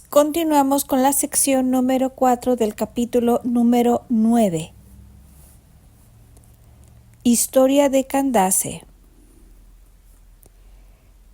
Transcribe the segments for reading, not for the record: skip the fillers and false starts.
Continuamos con la sección número 4 del capítulo número 9. Historia de Candace.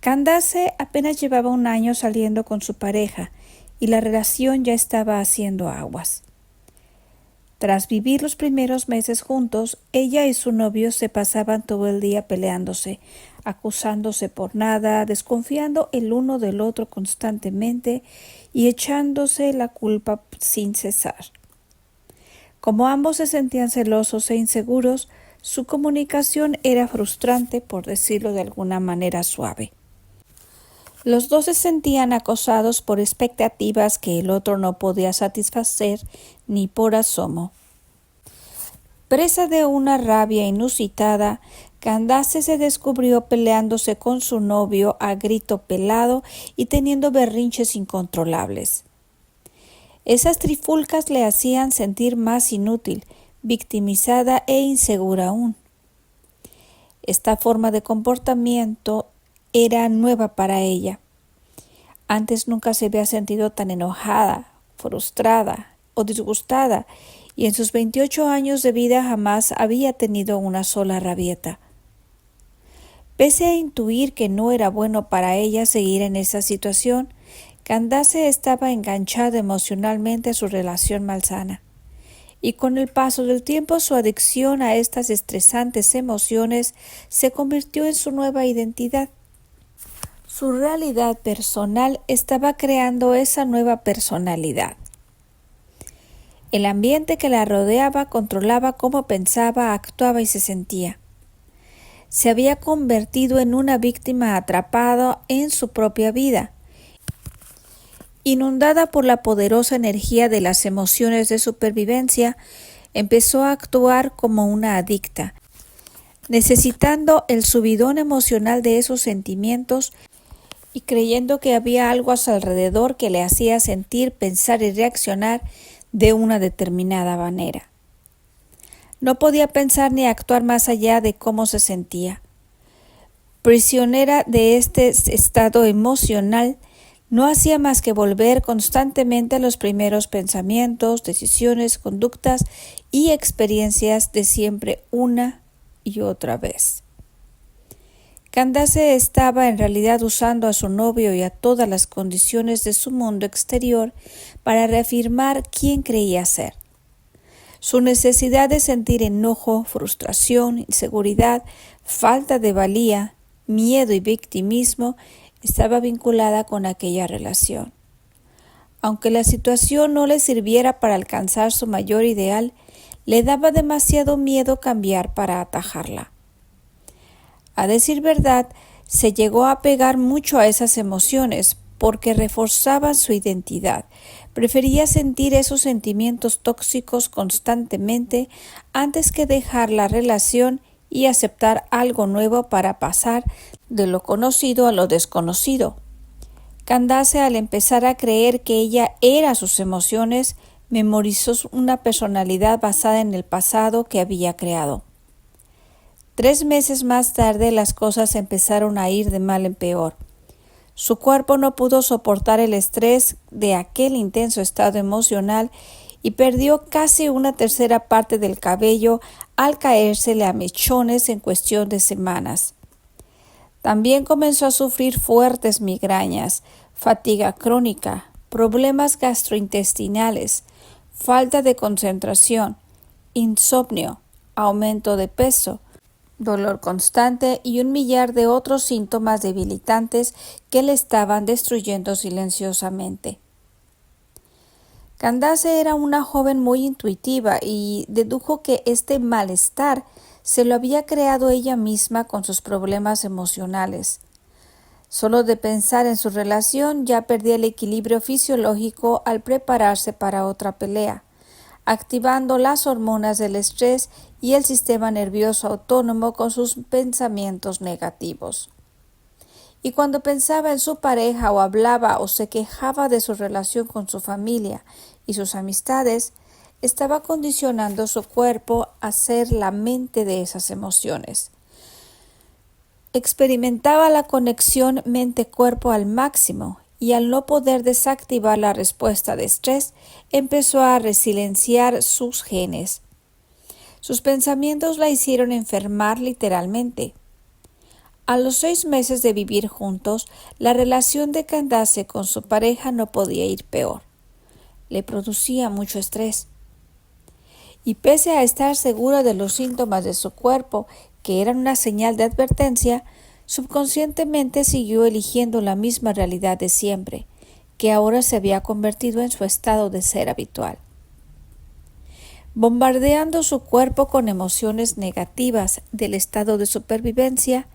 Candace apenas llevaba un año saliendo con su pareja y la relación ya estaba haciendo aguas. Tras vivir los primeros meses juntos, ella y su novio se pasaban todo el día peleándose, acusándose por nada, desconfiando el uno del otro constantemente y echándose la culpa sin cesar. Como ambos se sentían celosos e inseguros, su comunicación era frustrante, por decirlo de alguna manera suave. Los dos se sentían acosados por expectativas que el otro no podía satisfacer ni por asomo. Presa de una rabia inusitada, Candace se descubrió peleándose con su novio a grito pelado y teniendo berrinches incontrolables. Esas trifulcas le hacían sentir más inútil, victimizada e insegura aún. Esta forma de comportamiento era nueva para ella. Antes nunca se había sentido tan enojada, frustrada o disgustada, y en sus 28 años de vida jamás había tenido una sola rabieta. Pese a intuir que no era bueno para ella seguir en esa situación, Candace estaba enganchada emocionalmente a su relación malsana. Y con el paso del tiempo su adicción a estas estresantes emociones se convirtió en su nueva identidad. Su realidad personal estaba creando esa nueva personalidad. El ambiente que la rodeaba controlaba cómo pensaba, actuaba y se sentía. Se había convertido en una víctima atrapada en su propia vida. Inundada por la poderosa energía de las emociones de supervivencia, empezó a actuar como una adicta, necesitando el subidón emocional de esos sentimientos y creyendo que había algo a su alrededor que le hacía sentir, pensar y reaccionar de una determinada manera. No podía pensar ni actuar más allá de cómo se sentía. Prisionera de este estado emocional, no hacía más que volver constantemente a los primeros pensamientos, decisiones, conductas y experiencias de siempre una y otra vez. Candace estaba en realidad usando a su novio y a todas las condiciones de su mundo exterior para reafirmar quién creía ser. Su necesidad de sentir enojo, frustración, inseguridad, falta de valía, miedo y victimismo estaba vinculada con aquella relación. Aunque la situación no le sirviera para alcanzar su mayor ideal, le daba demasiado miedo cambiar para atajarla. A decir verdad, se llegó a apegar mucho a esas emociones porque reforzaban su identidad. Prefería sentir esos sentimientos tóxicos constantemente antes que dejar la relación y aceptar algo nuevo para pasar de lo conocido a lo desconocido. Candace, al empezar a creer que ella era sus emociones, memorizó una personalidad basada en el pasado que había creado. 3 meses más tarde las cosas empezaron a ir de mal en peor. Su cuerpo no pudo soportar el estrés de aquel intenso estado emocional y perdió casi 1/3 parte del cabello al caérsele a mechones en cuestión de semanas. También comenzó a sufrir fuertes migrañas, fatiga crónica, problemas gastrointestinales, falta de concentración, insomnio, aumento de peso, dolor constante y 1.000.000 de otros síntomas debilitantes que le estaban destruyendo silenciosamente. Candace era una joven muy intuitiva y dedujo que este malestar se lo había creado ella misma con sus problemas emocionales. Solo de pensar en su relación ya perdía el equilibrio fisiológico al prepararse para otra pelea, activando las hormonas del estrés y el sistema nervioso autónomo con sus pensamientos negativos. Y cuando pensaba en su pareja o hablaba o se quejaba de su relación con su familia y sus amistades, estaba condicionando su cuerpo a ser la mente de esas emociones. Experimentaba la conexión mente-cuerpo al máximo y al no poder desactivar la respuesta de estrés, empezó a resilenciar sus genes. Sus pensamientos la hicieron enfermar literalmente. A los 6 meses de vivir juntos, la relación de Candace con su pareja no podía ir peor. Le producía mucho estrés. Y pese a estar segura de los síntomas de su cuerpo, que eran una señal de advertencia, subconscientemente siguió eligiendo la misma realidad de siempre, que ahora se había convertido en su estado de ser habitual. Bombardeando su cuerpo con emociones negativas del estado de supervivencia,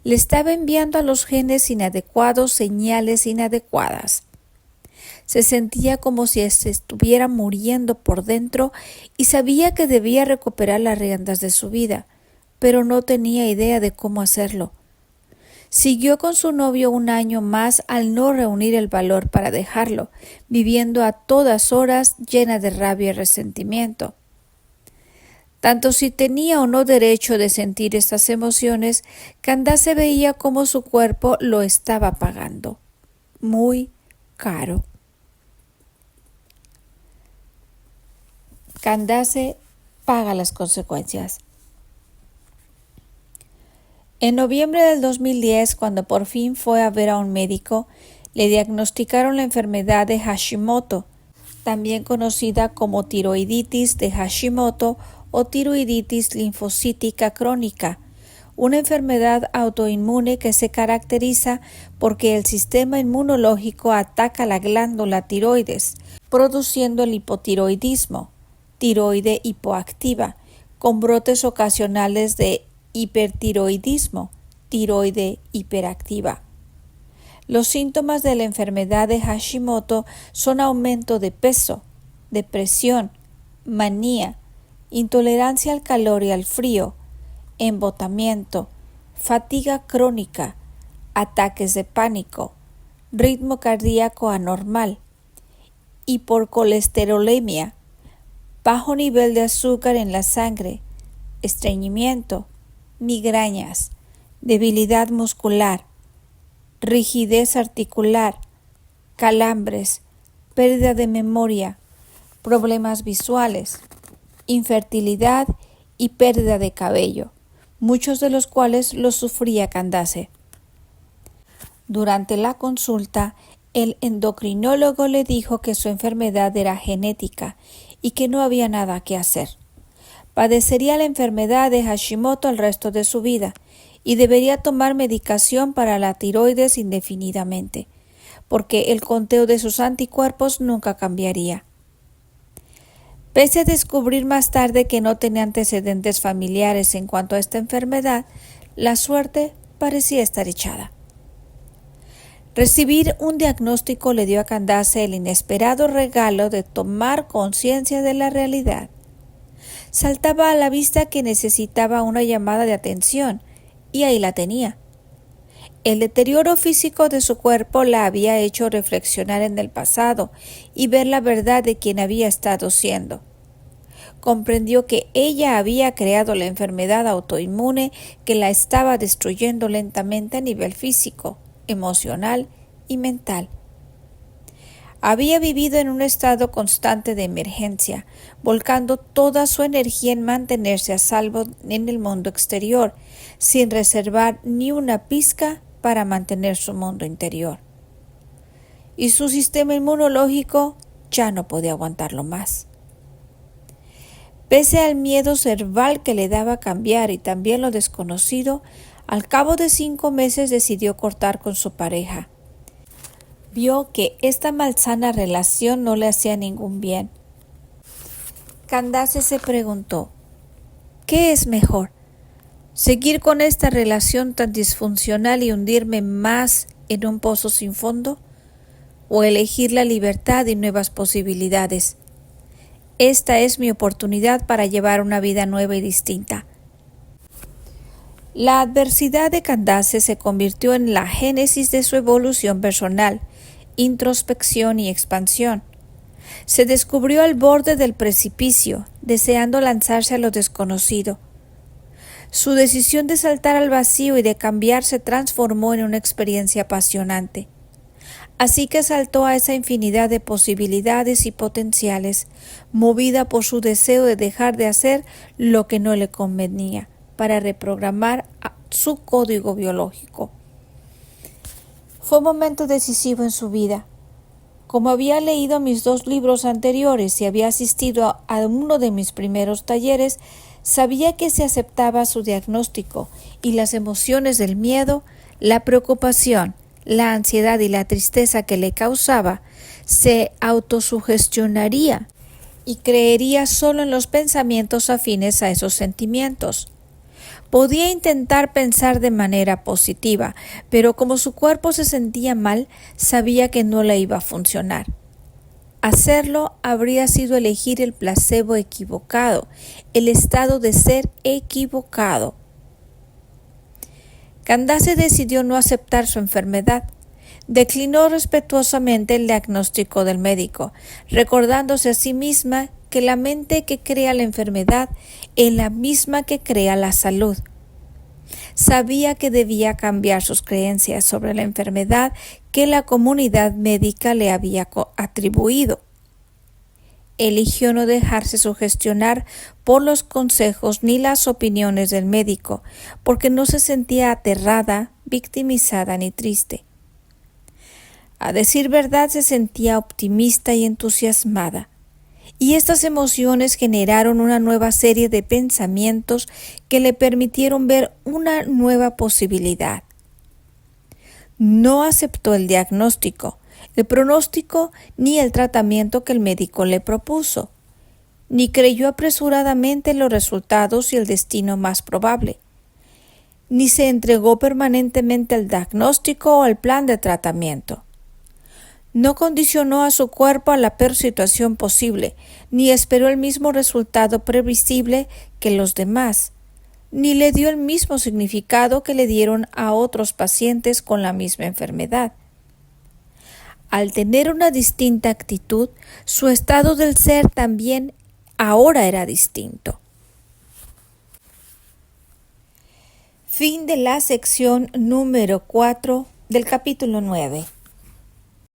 le estaba enviando a los genes inadecuados señales inadecuadas. Se sentía como si se estuviera muriendo por dentro y sabía que debía recuperar las riendas de su vida, pero no tenía idea de cómo hacerlo. Siguió con su novio 1 año más al no reunir el valor para dejarlo, viviendo a todas horas llena de rabia y resentimiento. Tanto si tenía o no derecho de sentir estas emociones, Candace veía cómo su cuerpo lo estaba pagando. Muy caro. Candace paga las consecuencias. En noviembre del 2010, cuando por fin fue a ver a un médico, le diagnosticaron la enfermedad de Hashimoto, también conocida como tiroiditis de Hashimoto o tiroiditis linfocítica crónica, una enfermedad autoinmune que se caracteriza porque el sistema inmunológico ataca la glándula tiroides, produciendo el hipotiroidismo, tiroide hipoactiva, con brotes ocasionales de hipertiroidismo, tiroide hiperactiva. Los síntomas de la enfermedad de Hashimoto son aumento de peso, depresión, manía, intolerancia al calor y al frío, embotamiento, fatiga crónica, ataques de pánico, ritmo cardíaco anormal, hipercolesterolemia, bajo nivel de azúcar en la sangre, estreñimiento, migrañas, debilidad muscular, rigidez articular, calambres, pérdida de memoria, problemas visuales, infertilidad y pérdida de cabello, muchos de los cuales los sufría Candace. Durante la consulta, el endocrinólogo le dijo que su enfermedad era genética y que no había nada que hacer. Padecería la enfermedad de Hashimoto el resto de su vida y debería tomar medicación para la tiroides indefinidamente, porque el conteo de sus anticuerpos nunca cambiaría. Pese a descubrir más tarde que no tenía antecedentes familiares en cuanto a esta enfermedad, la suerte parecía estar echada. Recibir un diagnóstico le dio a Candace el inesperado regalo de tomar conciencia de la realidad. Saltaba a la vista que necesitaba una llamada de atención, y ahí la tenía. El deterioro físico de su cuerpo la había hecho reflexionar en el pasado y ver la verdad de quien había estado siendo. Comprendió que ella había creado la enfermedad autoinmune que la estaba destruyendo lentamente a nivel físico, emocional y mental. Había vivido en un estado constante de emergencia, volcando toda su energía en mantenerse a salvo en el mundo exterior, sin reservar ni una pizca para mantener su mundo interior. Y su sistema inmunológico ya no podía aguantarlo más. Pese al miedo cerval que le daba cambiar y también lo desconocido, al cabo de 5 meses decidió cortar con su pareja. Vio que esta malsana relación no le hacía ningún bien. Candace se preguntó, ¿qué es mejor? ¿Seguir con esta relación tan disfuncional y hundirme más en un pozo sin fondo? ¿O elegir la libertad y nuevas posibilidades? Esta es mi oportunidad para llevar una vida nueva y distinta. La adversidad de Candace se convirtió en la génesis de su evolución personal, introspección y expansión. Se descubrió al borde del precipicio, deseando lanzarse a lo desconocido. Su decisión de saltar al vacío y de cambiar se transformó en una experiencia apasionante. Así que saltó a esa infinidad de posibilidades y potenciales, movida por su deseo de dejar de hacer lo que no le convenía, para reprogramar su código biológico. Fue un momento decisivo en su vida. Como había leído mis 2 libros anteriores y había asistido a uno de mis primeros talleres, sabía que si aceptaba su diagnóstico y las emociones del miedo, la preocupación, la ansiedad y la tristeza que le causaba, se autosugestionaría y creería solo en los pensamientos afines a esos sentimientos. Podía intentar pensar de manera positiva, pero como su cuerpo se sentía mal, sabía que no le iba a funcionar. Hacerlo habría sido elegir el placebo equivocado, el estado de ser equivocado. Candace decidió no aceptar su enfermedad. Declinó respetuosamente el diagnóstico del médico, recordándose a sí misma que la mente que crea la enfermedad es la misma que crea la salud. Sabía que debía cambiar sus creencias sobre la enfermedad que la comunidad médica le había atribuido. Eligió no dejarse sugestionar por los consejos ni las opiniones del médico, porque no se sentía aterrada, victimizada ni triste. A decir verdad, se sentía optimista y entusiasmada, y estas emociones generaron una nueva serie de pensamientos que le permitieron ver una nueva posibilidad. No aceptó el diagnóstico, el pronóstico ni el tratamiento que el médico le propuso, ni creyó apresuradamente en los resultados y el destino más probable, ni se entregó permanentemente al diagnóstico o al plan de tratamiento. No condicionó a su cuerpo a la peor situación posible, ni esperó el mismo resultado previsible que los demás, ni le dio el mismo significado que le dieron a otros pacientes con la misma enfermedad. Al tener una distinta actitud, su estado del ser también ahora era distinto. Fin de la sección número 4 del capítulo 9.